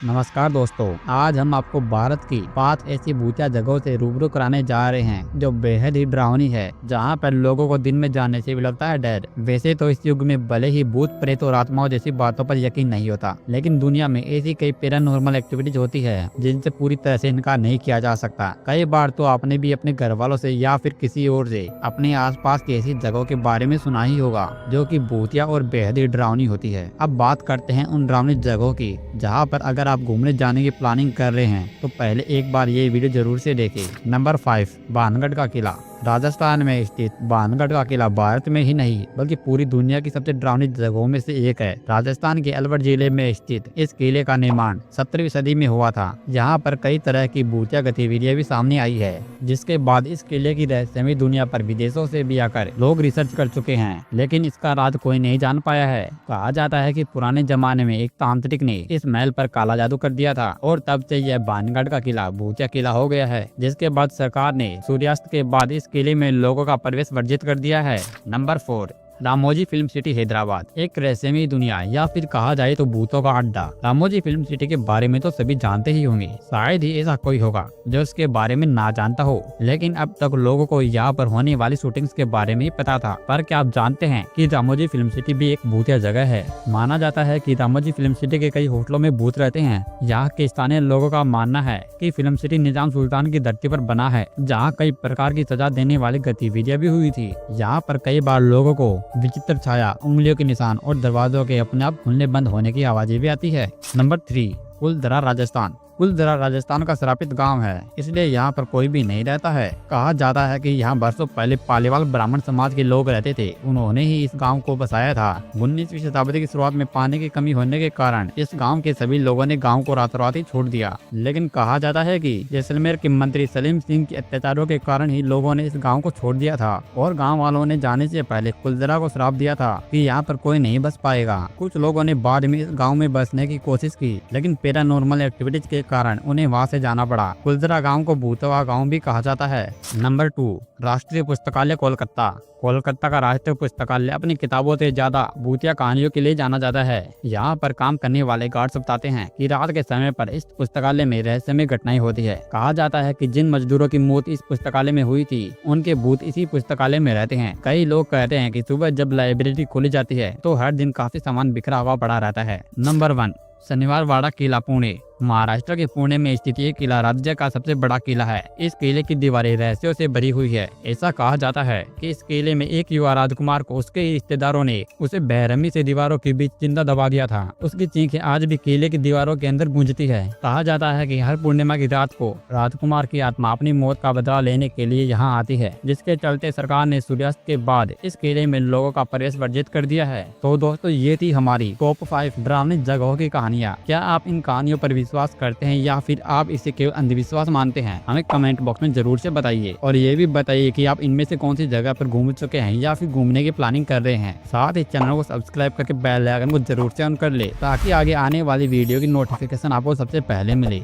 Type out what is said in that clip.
नमस्कार दोस्तों, आज हम आपको भारत की 5 ऐसी भूतिया जगहों से रूबरू कराने जा रहे हैं जो बेहद ही डरावनी है, जहां पर लोगों को दिन में जाने से भी लगता है डर। वैसे तो इस युग में भले ही भूत प्रेत और आत्माओं जैसी बातों पर यकीन नहीं होता, लेकिन दुनिया में ऐसी कई पैरानॉर्मल एक्टिविटीज होती है जिनसे पूरी तरह से इनकार नहीं किया जा सकता। कई बार तो आपने भी अपने घर वालों से या फिर किसी और से अपने आसपास की ऐसी जगहों के बारे में सुना ही होगा जो कि भूतिया और बेहद ही डरावनी होती है। अब बात करते हैं उन डरावनी जगहों की जहाँ पर अगर आप घूमने जाने की प्लानिंग कर रहे हैं तो पहले एक बार ये वीडियो जरूर से देखें। नंबर 5, भानगढ़ का किला। राजस्थान में स्थित भानगढ़ का किला भारत में ही नहीं बल्कि पूरी दुनिया की सबसे डरावनी जगहों में से एक है। राजस्थान के अलवर जिले में स्थित इस किले का निर्माण 17वीं सदी में हुआ था। यहाँ पर कई तरह की भूतिया गतिविधियां भी सामने आई है, जिसके बाद इस किले की रहस्यमयी दुनिया पर विदेशों से भी आकर लोग रिसर्च कर चुके हैं, लेकिन इसका राज कोई नहीं जान पाया है। कहा जाता है कि पुराने जमाने में एक तांत्रिक ने इस महल पर काला जादू कर दिया था और तब से यह भानगढ़ का किला भूतिया किला हो गया है, जिसके बाद सरकार ने सूर्यास्त के बाद इस किले में लोगों का प्रवेश वर्जित कर दिया है। Number 4, Ramoji film city Hyderabad. एक रहस्यमयी दुनिया या फिर कहा जाए तो भूतों का अड्डा। रामोजी फिल्म सिटी के बारे में तो सभी जानते ही होंगे, शायद ही ऐसा कोई होगा जो इसके बारे में ना जानता हो, लेकिन अब तक लोगों को यहाँ पर होने वाली शूटिंग्स के बारे में ही पता था। पर क्या आप जानते हैं कि रामोजी फिल्म सिटी भी एक भूतिया जगह है। माना जाता है कि रामोजी फिल्म सिटी के कई होटलों में भूत रहते हैं। यहाँ के स्थानीय लोगों का मानना है कि फिल्म सिटी निजाम सुल्तान की धरती पर बना है, जहाँ कई प्रकार की सजा देने वाली गतिविधियां भी हुई थी। यहाँ पर कई बार लोगों को विचित्र छाया, उंगलियों के निशान और दरवाजों के अपने आप खुलने बंद होने की आवाजें भी आती है। नंबर 3, कुलधरा राजस्थान। कुलधरा राजस्थान का श्रापित गांव है, इसलिए यहाँ पर कोई भी नहीं रहता है। कहा जाता है कि यहाँ बरसों पहले पालीवाल ब्राह्मण समाज के लोग रहते थे, उन्होंने ही इस गांव को बसाया था। 19वीं शताब्दी की शुरुआत में पानी की कमी होने के कारण इस गांव के सभी लोगों ने गांव को रातों रात ही छोड़ दिया, लेकिन कहा जाता है कि जैसलमेर के मंत्री सलीम सिंह के अत्याचारों के कारण ही लोगों ने इस गाँव को छोड़ दिया था और गाँव वालों ने जाने से पहले कुलधरा को श्राप दिया था कि यहाँ पर कोई नहीं बस पाएगा। कुछ लोगों ने बाद में इस गाँव में बसने की कोशिश की, लेकिन पैरानॉर्मल एक्टिविटीज के कारण उन्हें वहां से जाना पड़ा। कुलधरा गांव को भूतों का गांव भी कहा जाता है। नंबर 2, राष्ट्रीय पुस्तकालय कोलकाता। कोलकाता का राष्ट्रीय पुस्तकालय अपनी किताबों से ज्यादा भूतिया कहानियों के लिए जाना जाता है। यहाँ पर काम करने वाले गार्ड्स बताते हैं कि रात के समय पर इस पुस्तकालय में रहस्यमय घटनाएं होती है। कहा जाता है कि जिन मजदूरों की मौत इस पुस्तकालय में हुई थी, उनके भूत इसी पुस्तकालय में रहते हैं। कई लोग कहते हैं कि सुबह जब लाइब्रेरी खोली जाती है तो हर दिन काफी सामान बिखरा हुआ पड़ा रहता है। नंबर 1, शनिवार वाड़ा किला, पुणे। महाराष्ट्र के पुणे में स्थित ये किला राज्य का सबसे बड़ा किला है। इस किले की दीवारें रहस्यों से भरी हुई है। ऐसा कहा जाता है कि इस किले में एक युवा राजकुमार को उसके रिश्तेदारों ने उसे बेरहमी से दीवारों के बीच जिंदा दबा दिया था। उसकी चीखें आज भी किले की दीवारों के अंदर गूंजती है। कहा जाता है कि हर पूर्णिमा की रात को राजकुमार की आत्मा अपनी मौत का बदला लेने के लिए यहाँ आती है, जिसके चलते सरकार ने सूर्यास्त के बाद इस किले में लोगों का प्रवेश वर्जित कर दिया है। तो दोस्तों, ये थी हमारी टॉप 5 डरावनी जगहों की कहानियाँ। क्या आप इन कहानियों पर विश्वास करते हैं या फिर आप इसे केवल अंधविश्वास मानते हैं? हमें कमेंट बॉक्स में जरूर से बताइए और ये भी बताइए कि आप इनमें से कौन सी जगह पर घूम चुके हैं या फिर घूमने की प्लानिंग कर रहे हैं। साथ ही चैनल को सब्सक्राइब करके बेल आइकन को जरूर से ऑन कर ले ताकि आगे आने वाली वीडियो की नोटिफिकेशन आपको सबसे पहले मिले।